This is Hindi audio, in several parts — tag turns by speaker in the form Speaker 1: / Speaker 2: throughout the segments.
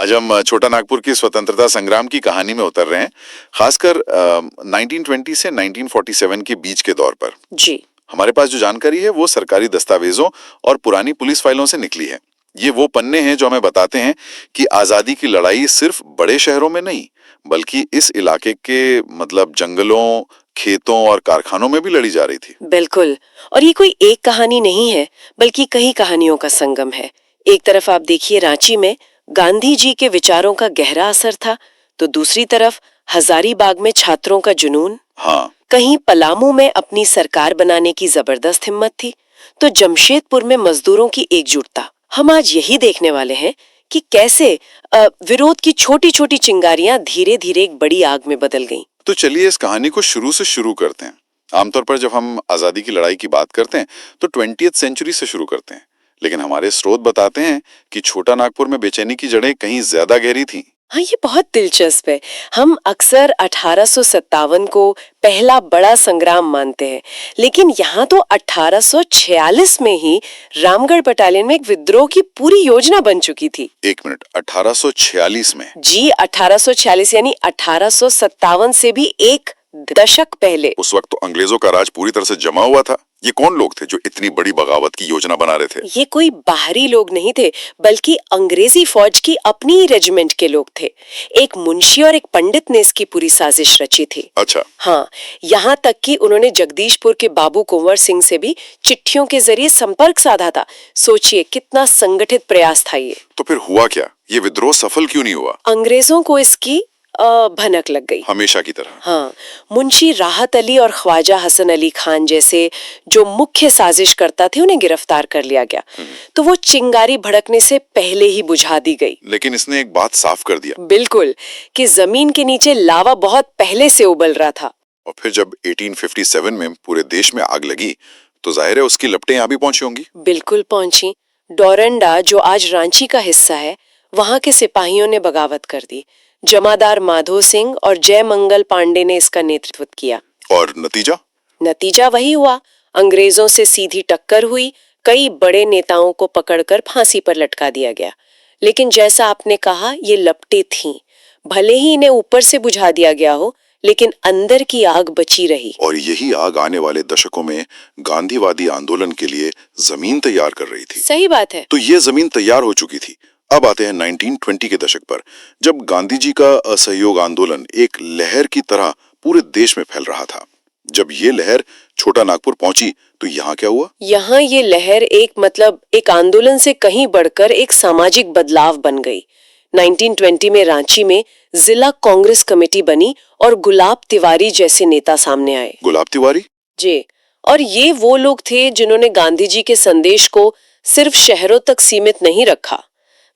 Speaker 1: आज हम छोटा नागपुर की स्वतंत्रता संग्राम की कहानी में उतर रहे हैं, खासकर 1920 से 1947 के बीच के दौर पर।
Speaker 2: जी।
Speaker 1: हमारे पास जो जानकारी है वो सरकारी दस्तावेजों और पुरानी पुलिस फाइलों से निकली है। ये वो पन्ने हैं जो हमें बताते हैं कि आजादी की लड़ाई सिर्फ बड़े शहरों में नहीं, बल्कि इस इलाके के मतलब जंगलों, खेतों और कारखानों में भी लड़ी जा रही थी।
Speaker 2: बिल्कुल। और ये कोई एक कहानी नहीं है, बल्कि कई कहानियों का संगम है। एक तरफ आप देखिए रांची में गांधी जी के विचारों का गहरा असर था, तो दूसरी तरफ हजारीबाग में छात्रों का जुनून,
Speaker 1: हाँ,
Speaker 2: कहीं पलामू में अपनी सरकार बनाने की जबरदस्त हिम्मत थी, तो जमशेदपुर में मजदूरों की एकजुटता। हम आज यही देखने वाले हैं कि कैसे विरोध की छोटी छोटी चिंगारियां धीरे धीरे एक बड़ी आग में बदल गईं।
Speaker 1: तो चलिए इस कहानी को शुरू से शुरू करते हैं। आमतौर पर जब हम आजादी की लड़ाई की बात करते हैं तो 20वीं सेंचुरी से शुरू करते हैं, लेकिन हमारे स्रोत बताते हैं कि छोटा नागपुर में बेचैनी की जड़ें कहीं ज्यादा गहरी थीं।
Speaker 2: हाँ, ये बहुत दिलचस्प है। हम अक्सर 1857 को पहला बड़ा संग्राम मानते हैं, लेकिन यहाँ तो 1846 में ही रामगढ़ बटालियन में एक विद्रोह की पूरी योजना बन चुकी थी।
Speaker 1: एक मिनट, 1846 में?
Speaker 2: जी, 1846 यानी 1857 से भी एक दशक पहले।
Speaker 1: उस वक्त तो अंग्रेजों का राज पूरी तरह से जमा हुआ था। ये कौन लोग थे जो इतनी बड़ी बगावत की योजना बना रहे थे?
Speaker 2: ये कोई बाहरी लोग नहीं थे, बल्कि अंग्रेजी फौज की अपनी ही रेजिमेंट के लोग थे। एक मुंशी और एक पंडित ने इसकी पूरी साजिश रची थी।
Speaker 1: अच्छा।
Speaker 2: हाँ, यहाँ तक कि उन्होंने जगदीशपुर के बाबू कुंवर सिंह से भी चिट्ठियों के जरिए संपर्क साधा था। सोचिए कितना संगठित प्रयास था ये।
Speaker 1: तो फिर हुआ क्या? ये विद्रोह सफल क्यों नहीं हुआ?
Speaker 2: अंग्रेजों को इसकी भनक लग गई,
Speaker 1: हमेशा की तरह।
Speaker 2: हाँ, मुंशी राहत अली और ख्वाजा हसन अली खान जैसे जो मुख्य साजिशकर्ता थे उन्हें गिरफ्तार कर लिया गया। तो वो चिंगारी भड़कने से पहले ही बुझा दी गई।
Speaker 1: लेकिन इसने एक बात साफ कर दिया।
Speaker 2: बिल्कुल, कि जमीन के नीचे लावा बहुत पहले से उबल रहा था।
Speaker 1: और फिर जब 1857 में पूरे देश में आग लगी तो जाहिर है उसकी लपटें यहाँ भी पहुंची होंगी।
Speaker 2: बिल्कुल पहुंची। डोरंडा, जो आज रांची का हिस्सा है, वहां के सिपाहियों ने बगावत कर दी। जमादार माधो सिंह और जय मंगल पांडे ने इसका नेतृत्व किया।
Speaker 1: और नतीजा
Speaker 2: वही हुआ। अंग्रेजों से सीधी टक्कर हुई। कई बड़े नेताओं को पकड़कर फांसी पर लटका दिया गया। लेकिन जैसा आपने कहा, ये लपटें थीं। भले ही इन्हें ऊपर से बुझा दिया गया हो, लेकिन अंदर की आग बची रही।
Speaker 1: और यही आग आने वाले दशकों में गांधीवादी आंदोलन के लिए जमीन तैयार कर रही थी।
Speaker 2: सही बात है।
Speaker 1: तो ये जमीन तैयार हो चुकी थी। अब आते हैं 1920 के दशक पर, जब गांधी जी का असहयोग आंदोलन एक लहर की तरह पूरे देश में फैल रहा था। जब ये लहर छोटा नागपुर पहुंची तो यहाँ क्या हुआ?
Speaker 2: यहाँ ये लहर एक आंदोलन से कहीं बढ़कर एक सामाजिक बदलाव बन गई। 1920 में रांची में जिला कांग्रेस कमेटी बनी और गुलाब तिवारी जैसे नेता सामने आए।
Speaker 1: गुलाब तिवारी?
Speaker 2: जी, और ये वो लोग थे जिन्होंने गांधी जी के संदेश को सिर्फ शहरों तक सीमित नहीं रखा।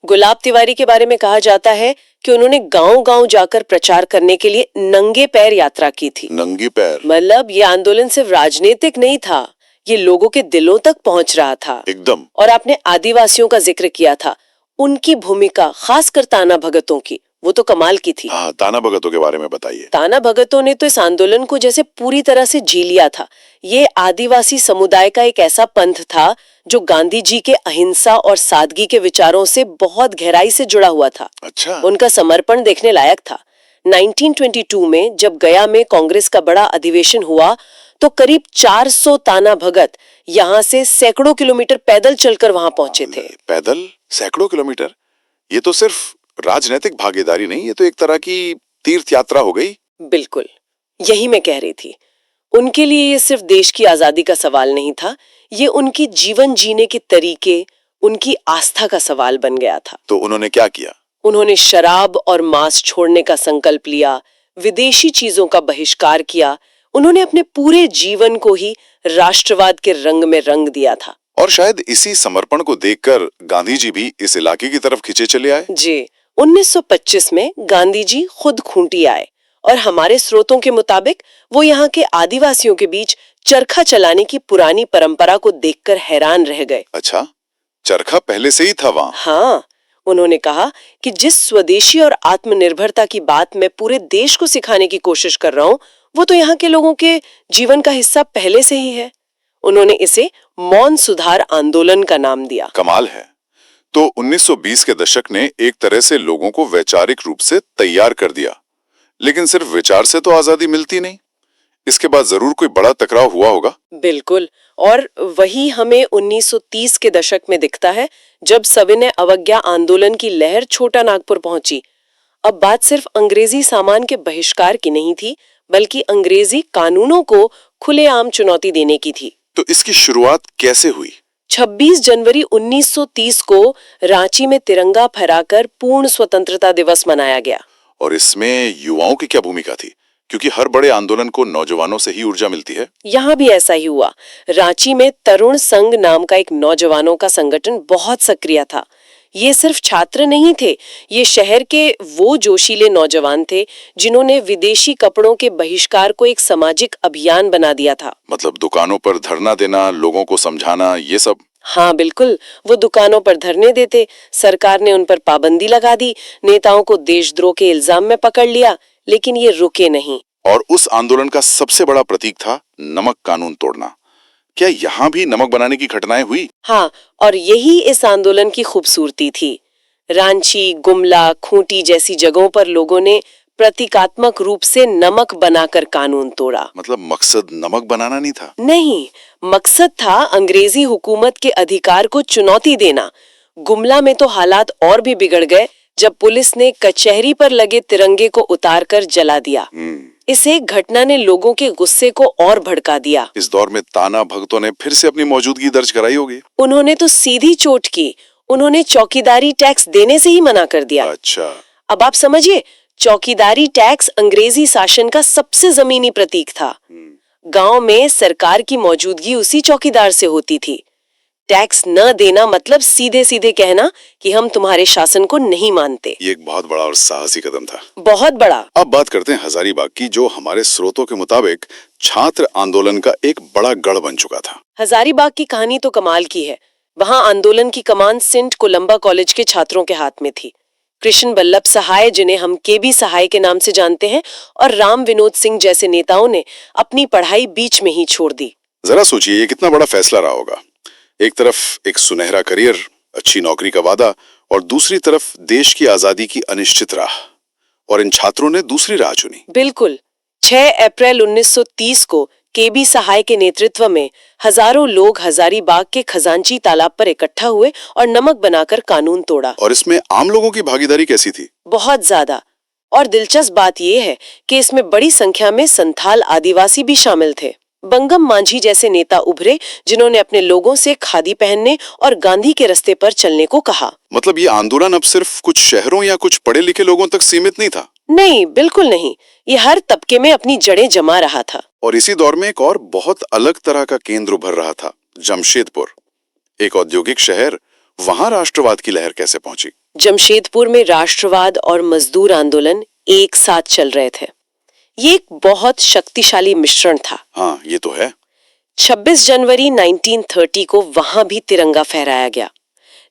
Speaker 2: गुलाब तिवारी के बारे में कहा जाता है कि उन्होंने गांव-गांव जाकर प्रचार करने के लिए नंगे पैर यात्रा की थी।
Speaker 1: नंगे पैर?
Speaker 2: मतलब ये आंदोलन सिर्फ राजनीतिक नहीं था, ये लोगों के दिलों तक पहुंच रहा था।
Speaker 1: एकदम।
Speaker 2: और आपने आदिवासियों का जिक्र किया था, उनकी भूमिका, खासकर ताना भगतों की, वो तो कमाल की थी।
Speaker 1: हाँ, ताना भगतों के बारे में बताइए।
Speaker 2: ताना भगतों ने तो इस आंदोलन को जैसे पूरी तरह से जी लिया था। ये आदिवासी समुदाय का एक ऐसा पंथ था जो गांधी जी के अहिंसा और सादगी के विचारों से बहुत गहराई से जुड़ा हुआ था।
Speaker 1: अच्छा।
Speaker 2: उनका समर्पण देखने लायक था। 1922 में जब गया में कांग्रेस का बड़ा अधिवेशन हुआ तो करीब 400 ताना भगत यहाँ से सैकड़ों किलोमीटर पैदल चलकर वहां पहुंचे थे।
Speaker 1: पैदल सैकड़ों किलोमीटर? ये तो सिर्फ राजनीतिक भागीदारी नहीं, ये तो एक तरह की तीर्थ यात्रा हो गई।
Speaker 2: बिल्कुल, यही मैं कह रही थी। उनके लिए ये सिर्फ देश की आजादी का सवाल नहीं था, ये उनकी जीवन जीने के तरीके, उनकी आस्था का सवाल बन गया था।
Speaker 1: तो उन्होंने क्या किया?
Speaker 2: उन्होंने शराब और मांस छोड़ने का संकल्प लिया, विदेशी चीजों का बहिष्कार किया। उन्होंने अपने पूरे जीवन को ही राष्ट्रवाद के रंग में रंग दिया था।
Speaker 1: और शायद इसी समर्पण को देखकर गांधी जी भी इस इलाके की तरफ खींचे चले आए।
Speaker 2: जी, 1925 में गांधी जी खुद खूंटी आए और हमारे स्रोतों के मुताबिक वो यहाँ के आदिवासियों के बीच चरखा चलाने की पुरानी परंपरा को देखकर हैरान रह गए।
Speaker 1: अच्छा, चरखा पहले से ही था वहाँ?
Speaker 2: हाँ, उन्होंने कहा कि जिस स्वदेशी और आत्मनिर्भरता की बात मैं पूरे देश को सिखाने की कोशिश कर रहा हूँ, वो तो यहाँ के लोगों के जीवन का हिस्सा पहले से ही है। उन्होंने इसे मौन सुधार आंदोलन का नाम दिया।
Speaker 1: कमाल है। तो 1920 के दशक ने एक तरह से लोगों को वैचारिक रूप से तैयार कर दिया। लेकिन सिर्फ विचार से तो आजादी मिलती नहीं, इसके बाद जरूर कोई बड़ा टकराव हुआ होगा।
Speaker 2: बिल्कुल, और वही हमें 1930 के दशक में दिखता है, जब सविनय अवज्ञा आंदोलन की लहर छोटा नागपुर पहुंची। अब बात सिर्फ अंग्रेजी सामान के बहिष्कार की नहीं थी, बल्कि अंग्रेजी कानूनों को खुलेआम चुनौती देने की थी।
Speaker 1: तो इसकी शुरुआत कैसे हुई?
Speaker 2: 26 जनवरी 1930 को रांची में तिरंगा फहराकर पूर्ण स्वतंत्रता दिवस मनाया गया।
Speaker 1: और इसमें युवाओं की क्या भूमिका थी? क्योंकि हर बड़े आंदोलन को नौजवानों से ही ऊर्जा मिलती है।
Speaker 2: यहाँ भी ऐसा ही हुआ। रांची में तरुण संघ नाम का एक नौजवानों का संगठन बहुत सक्रिय था। ये सिर्फ छात्र नहीं थे, ये शहर के वो जोशीले नौजवान थे जिन्होंने विदेशी कपड़ों के बहिष्कार को एक सामाजिक अभियान बना दिया था।
Speaker 1: मतलब दुकानों पर धरना देना, लोगों को समझाना, ये सब?
Speaker 2: हाँ बिल्कुल, वो दुकानों पर धरने देते, सरकार ने उन पर पाबंदी लगा दी, नेताओं को देशद्रोह के इल्जाम में पकड़ लिया, लेकिन ये रुके नहीं।
Speaker 1: और उस आंदोलन का सबसे बड़ा प्रतीक था नमक कानून तोड़ना। क्या यहाँ भी नमक बनाने की घटनाएं हुई?
Speaker 2: हाँ, और यही इस आंदोलन की खूबसूरती थी। रांची, गुमला, खूंटी जैसी जगहों पर लोगों ने प्रतीकात्मक रूप से नमक बनाकर कानून तोड़ा।
Speaker 1: मतलब मकसद नमक बनाना नहीं था?
Speaker 2: नहीं, मकसद था अंग्रेजी हुकूमत के अधिकार को चुनौती देना। गुमला में तो हालात और भी बिगड़ गए जब पुलिस ने कचहरी पर लगे तिरंगे को उतारकर जला दिया। इस एक घटना ने लोगों के गुस्से को और भड़का दिया।
Speaker 1: इस दौर में ताना भगतों ने फिर से अपनी मौजूदगी दर्ज कराई होगी।
Speaker 2: उन्होंने तो सीधी चोट की, उन्होंने चौकीदारी टैक्स देने से ही मना कर दिया।
Speaker 1: अच्छा।
Speaker 2: अब आप समझिए, चौकीदारी टैक्स अंग्रेजी शासन का सबसे जमीनी प्रतीक था। गांव में सरकार की मौजूदगी उसी चौकीदार से होती थी। टैक्स न देना मतलब सीधे सीधे कहना कि हम तुम्हारे शासन को नहीं मानते।
Speaker 1: ये एक बहुत बड़ा और साहसी कदम था।
Speaker 2: बहुत बड़ा।
Speaker 1: अब बात करते हैं हजारीबाग की, जो हमारे स्रोतों के मुताबिक छात्र आंदोलन का एक बड़ा गढ़ बन चुका था।
Speaker 2: हजारीबाग की कहानी तो कमाल की है। वहाँ आंदोलन की कमान सेंट कोलंबा कॉलेज के छात्रों के हाथ में थी। कृष्ण बल्लभ सहाय, जिन्हें हम केबी सहाय के नाम से जानते हैं, और राम विनोद सिंह जैसे नेताओं ने अपनी पढ़ाई बीच में ही छोड़ दी।
Speaker 1: जरा सोचिए, ये कितना बड़ा फैसला रहा होगा। एक तरफ एक सुनहरा करियर, अच्छी नौकरी का वादा, और दूसरी तरफ देश की आजादी की अनिश्चित राह। और इन छात्रों ने दूसरी राह चुनी।
Speaker 2: बिल्कुल। 6 अप्रैल 1930 को केबी सहाय के नेतृत्व में हजारों लोग हजारीबाग के खजांची तालाब पर इकट्ठा हुए और नमक बनाकर कानून तोड़ा।
Speaker 1: और इसमें आम लोगों की भागीदारी कैसी थी?
Speaker 2: बहुत ज्यादा। और दिलचस्प बात यह है कि इसमें बड़ी संख्या में संथाल आदिवासी भी शामिल थे। बंगम मांझी जैसे नेता उभरे, जिन्होंने अपने लोगों से खादी पहनने और गांधी के रास्ते पर चलने को कहा।
Speaker 1: मतलब ये आंदोलन अब सिर्फ कुछ शहरों या कुछ पढ़े लिखे लोगों तक सीमित नहीं था?
Speaker 2: नहीं, बिल्कुल नहीं। ये हर तबके में अपनी जड़ें जमा रहा था।
Speaker 1: और इसी दौर में एक और बहुत अलग तरह का केंद्र उभर रहा था, जमशेदपुर, एक औद्योगिक शहर। वहां राष्ट्रवाद की लहर कैसे पहुंची?
Speaker 2: जमशेदपुर में राष्ट्रवाद और मजदूर आंदोलन एक साथ चल रहे थे। ये एक बहुत शक्तिशाली मिश्रण था।
Speaker 1: हाँ, ये तो है।
Speaker 2: 26 जनवरी 1930 को वहां भी तिरंगा फहराया गया।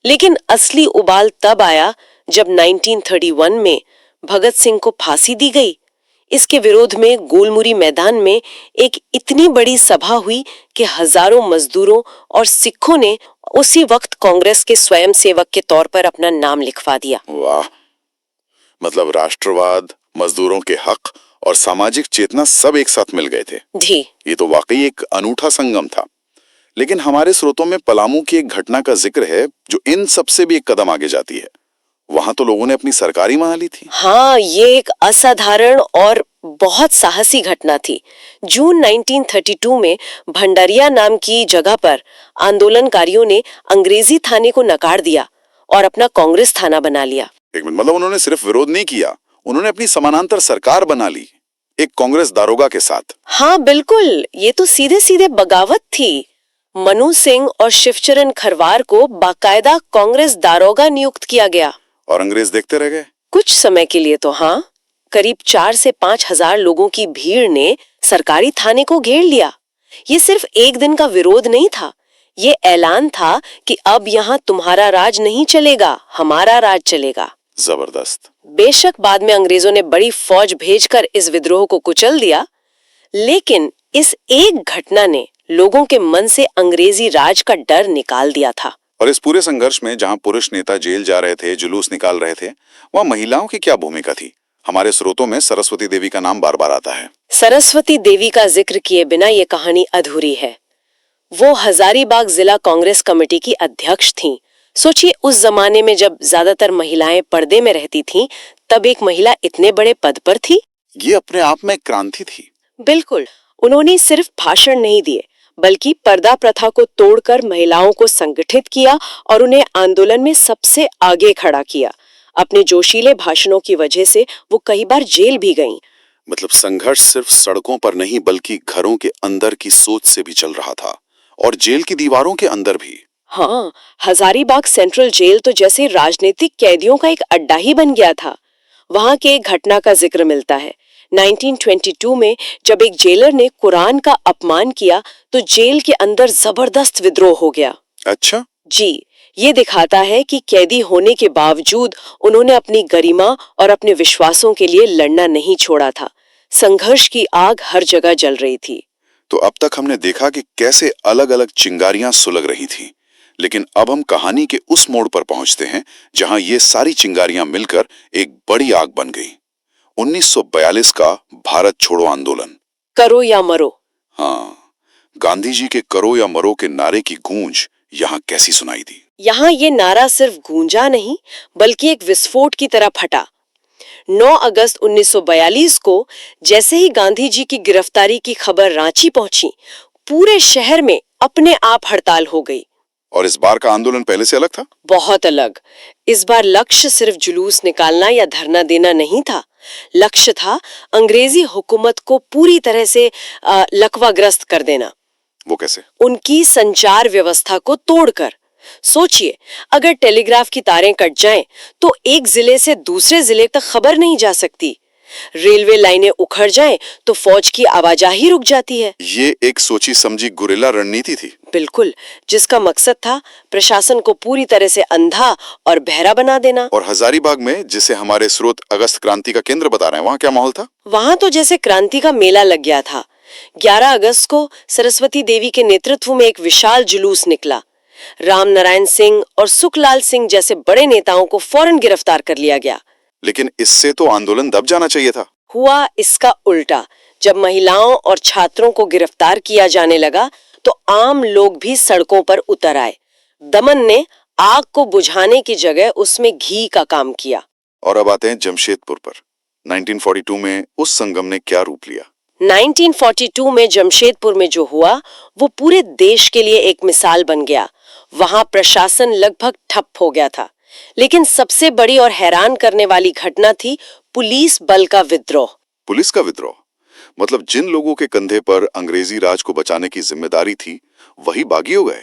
Speaker 2: लेकिन असली उबाल तब आया जब 1931 में भगत सिंह को फांसी दी गई। इसके विरोध में गोलमुरी मैदान में एक इतनी बड़ी सभा हुई कि हजारों मजदूरों और सिखों ने उसी वक्त कांग्रेस के स्वयंसेवक के तौर पर अपना नाम लिखवा दिया।
Speaker 1: वाह! मतलब राष्ट्रवाद, मजदूरों के हक और सामाजिक चेतना सब एक साथ मिल गए थे।
Speaker 2: जी।
Speaker 1: ये तो वाकई एक अनूठा संगम था। लेकिन हमारे स्रोतों में पलामू की एक घटना का जिक्र है जो इन सबसे भी एक कदम आगे जाती है। वहां तो लोगों ने अपनी सरकार ही बना ली थी।
Speaker 2: हाँ, ये एक असाधारण और बहुत साहसी घटना थी। जून 1932 में भंडारिया नाम की जगह पर आंदोलनकारियों ने अंग्रेजी थाने को नकार दिया और अपना कांग्रेस थाना बना लिया।
Speaker 1: एक मिनट, मतलब उन्होंने सिर्फ विरोध नहीं किया, उन्होंने अपनी समानांतर सरकार बना ली, एक कांग्रेस दारोगा के साथ।
Speaker 2: हाँ बिल्कुल, ये तो सीधे सीधे बगावत थी। मनु सिंह और शिवचरण खरवार को बाकायदा कांग्रेस दारोगा नियुक्त किया गया।
Speaker 1: और अंग्रेज देखते रह गए?
Speaker 2: कुछ समय के लिए तो हाँ। करीब 4 से 5 हजार लोगों की भीड़ ने सरकारी थाने को घेर लिया। ये सिर्फ एक दिन का विरोध नहीं था, ये ऐलान था कि अब यहाँ तुम्हारा राज नहीं चलेगा, हमारा राज चलेगा।
Speaker 1: जबरदस्त।
Speaker 2: बेशक बाद में अंग्रेजों ने बड़ी फौज भेजकर इस विद्रोह को कुचल दिया, लेकिन इस एक घटना ने लोगों के मन से अंग्रेजी राज का डर निकाल दिया था।
Speaker 1: और इस पूरे संघर्ष में जहां पुरुष नेता जेल जा रहे थे, जुलूस निकाल रहे थे, वहां महिलाओं की क्या भूमिका थी? हमारे स्रोतों में सरस्वती देवी का नाम बार बार आता है।
Speaker 2: सरस्वती देवी का जिक्र किए बिना ये कहानी अधूरी है। वो हजारीबाग जिला कांग्रेस कमेटी की अध्यक्ष थीं। सोचिए, उस जमाने में जब ज्यादातर महिलाएं पर्दे में रहती थीं, तब एक महिला इतने बड़े पद पर थी।
Speaker 1: ये अपने आप में एक क्रांति थी।
Speaker 2: बिल्कुल। उन्होंने सिर्फ भाषण नहीं दिए, बल्कि पर्दा प्रथा को तोड़कर महिलाओं को संगठित किया और उन्हें आंदोलन में सबसे आगे खड़ा किया। अपने जोशीले भाषणों की वजह से वो कई बार जेल भी गईं।
Speaker 1: मतलब संघर्ष सिर्फ सड़कों पर नहीं बल्कि घरों के अंदर की सोच से भी चल रहा था, और जेल की दीवारों के अंदर भी।
Speaker 2: हाँ, हजारीबाग सेंट्रल जेल तो जैसे राजनीतिक कैदियों का एक अड्डा ही बन गया था। वहां के एक घटना का जिक्र मिलता है। 1922 में जब एक जेलर ने कुरान का अपमान किया तो जेल के अंदर जबरदस्त विद्रोह हो गया।
Speaker 1: अच्छा।
Speaker 2: जी, ये दिखाता है कि कैदी होने के बावजूद उन्होंने अपनी गरिमा और अपने विश्वासों के लिए लड़ना नहीं छोड़ा था। संघर्ष की आग हर जगह जल रही थी।
Speaker 1: तो अब तक हमने देखा कि कैसे अलग अलग चिंगारियां सुलग रही थीं, लेकिन अब हम कहानी के उस मोड़ पर पहुंचते हैं जहां ये सारी चिंगारियां मिलकर एक बड़ी आग बन गई। 1942 का भारत छोड़ो आंदोलन।
Speaker 2: करो या मरो।
Speaker 1: हाँ, गांधी जी के करो या मरो के नारे की गूंज यहाँ कैसी सुनाई दी।
Speaker 2: यहाँ ये नारा सिर्फ गूंजा नहीं, बल्कि एक विस्फोट की तरह फटा। 9 अगस्त 1942 को जैसे ही गांधी जी की गिरफ्तारी की खबर रांची पहुंची, पूरे शहर में अपने आप हड़ताल हो गई।
Speaker 1: और इस बार का आंदोलन पहले से अलग था।
Speaker 2: बहुत अलग। इस बार लक्ष्य सिर्फ जुलूस निकालना या धरना देना नहीं था। लक्ष्य था अंग्रेजी हुकूमत को पूरी तरह से लकवाग्रस्त कर देना।
Speaker 1: वो कैसे?
Speaker 2: उनकी संचार व्यवस्था को तोड़कर। सोचिए, अगर टेलीग्राफ की तारें कट जाएं, तो एक जिले से दूसरे जिले तक खबर नहीं जा सकती। रेलवे लाइनें उखड़ जाएं, तो फौज की आवाजाही रुक जाती है।
Speaker 1: ये एक सोची समझी गुरिल्ला रणनीति थी।
Speaker 2: बिल्कुल, जिसका मकसद था प्रशासन को पूरी तरह से अंधा और बहरा बना देना।
Speaker 1: और हजारीबाग में, जिसे हमारे स्रोत अगस्त क्रांति का केंद्र बता रहे हैं, वहाँ क्या माहौल था?
Speaker 2: वहां तो जैसे क्रांति का मेला लग गया था। 11 अगस्त को सरस्वती देवी के नेतृत्व में एक विशाल जुलूस निकला। राम नारायण सिंह और सुखलाल सिंह जैसे बड़े नेताओं को फौरन गिरफ्तार कर लिया गया।
Speaker 1: लेकिन इससे तो आंदोलन दब जाना चाहिए था।
Speaker 2: हुआ इसका उल्टा। जब महिलाओं और छात्रों को गिरफ्तार किया जाने लगा, तो आम लोग भी सड़कों पर उतर आए। दमन ने आग को बुझाने की जगह उसमें घी का काम किया।
Speaker 1: और अब आते हैं जमशेदपुर पर। 1942 में उस संगम ने क्या रूप लिया?
Speaker 2: 1942 में जमशेदपुर में जो हुआ, वो पूरे देश के लिए एक मिसाल बन गया। वहां प्रशासन लगभग ठप हो गया था, लेकिन सबसे बड़ी और हैरान करने वाली घटना थी पुलिस बल का विद्रोह।
Speaker 1: पुलिस का विद्रोह? मतलब जिन लोगों के कंधे पर अंग्रेजी राज को बचाने की जिम्मेदारी थी, वही बागी हो गए।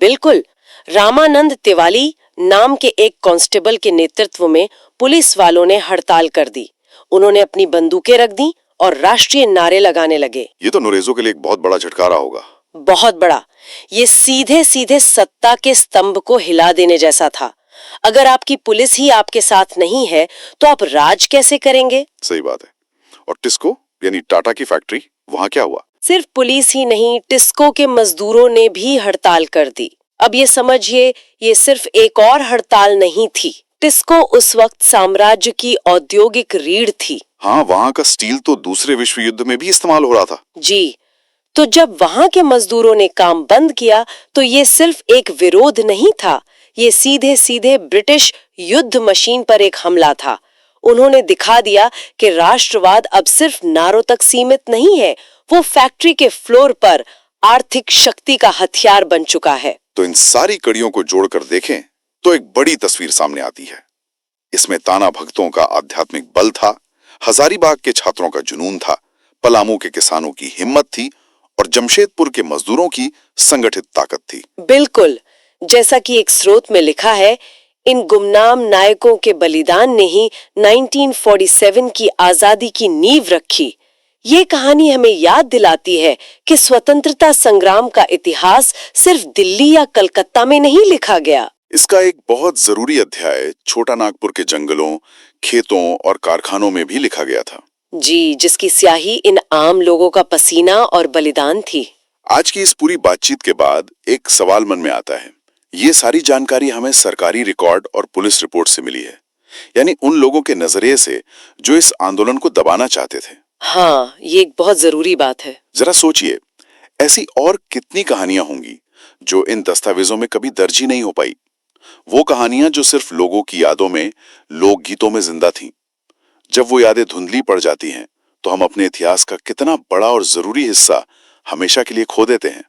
Speaker 2: बिल्कुल। रामानंद तिवारी नाम के एक कांस्टेबल के नेतृत्व में पुलिस वालों ने हड़ताल कर दी। उन्होंने अपनी बंदूकें रख दी और राष्ट्रीय नारे लगाने लगे।
Speaker 1: ये तो अंग्रेजों के लिए एक बहुत बड़ा झटका रहा होगा।
Speaker 2: बहुत बड़ा। ये सीधे सीधे सत्ता के स्तंभ को हिला देने जैसा था। अगर आपकी पुलिस ही आपके साथ नहीं है, तो आप राज कैसे करेंगे?
Speaker 1: सही बात है। और टिस्को यानी टाटा की फैक्ट्री, वहां क्या हुआ?
Speaker 2: सिर्फ पुलिस ही नहीं, टिस्को के मजदूरों ने भी हड़ताल कर दी। अब ये समझिए, ये सिर्फ एक और हड़ताल नहीं थी। टिस्को उस वक्त साम्राज्य की औद्योगिक रीढ़ थी।
Speaker 1: हाँ, वहाँ का स्टील तो दूसरे विश्व युद्ध में भी इस्तेमाल हो रहा था।
Speaker 2: जी, तो जब वहां के मजदूरों ने काम बंद किया, तो ये सिर्फ एक विरोध नहीं था, ये सीधे सीधे ब्रिटिश युद्ध मशीन पर एक हमला था। उन्होंने दिखा दिया कि राष्ट्रवाद अब सिर्फ नारों तक सीमित नहीं है, वो फैक्ट्री के फ्लोर पर आर्थिक शक्ति का हथियार बन चुका है।
Speaker 1: तो इन सारी कड़ियों को जोड़कर देखें तो एक बड़ी तस्वीर सामने आती है। इसमें ताना भगतों का आध्यात्मिक बल था, हजारीबाग के छात्रों का जुनून था, पलामू के किसानों की हिम्मत थी और जमशेदपुर के मजदूरों की संगठित ताकत थी।
Speaker 2: बिल्कुल, जैसा कि एक स्रोत में लिखा है, इन गुमनाम नायकों के बलिदान ने ही 1947 की आजादी की नींव रखी। ये कहानी हमें याद दिलाती है कि स्वतंत्रता संग्राम का इतिहास सिर्फ दिल्ली या कलकत्ता में नहीं लिखा गया।
Speaker 1: इसका एक बहुत जरूरी अध्याय छोटा नागपुर के जंगलों, खेतों और कारखानों में भी लिखा गया था।
Speaker 2: जी, जिसकी स्याही इन आम लोगों का पसीना और बलिदान थी।
Speaker 1: आज की इस पूरी बातचीत के बाद एक सवाल मन में आता है, ये सारी जानकारी हमें सरकारी रिकॉर्ड और पुलिस रिपोर्ट से मिली है, यानी उन लोगों के नजरिए से जो इस आंदोलन को दबाना चाहते थे।
Speaker 2: हाँ, ये एक बहुत जरूरी बात है।
Speaker 1: जरा सोचिए, ऐसी और कितनी कहानियां होंगी जो इन दस्तावेजों में कभी दर्ज ही नहीं हो पाई। वो कहानियां जो सिर्फ लोगों की यादों में, लोकगीतों में जिंदा थीं। जब वो यादें धुंधली पड़ जाती हैं, तो हम अपने इतिहास का कितना बड़ा और जरूरी हिस्सा हमेशा के लिए खो देते हैं।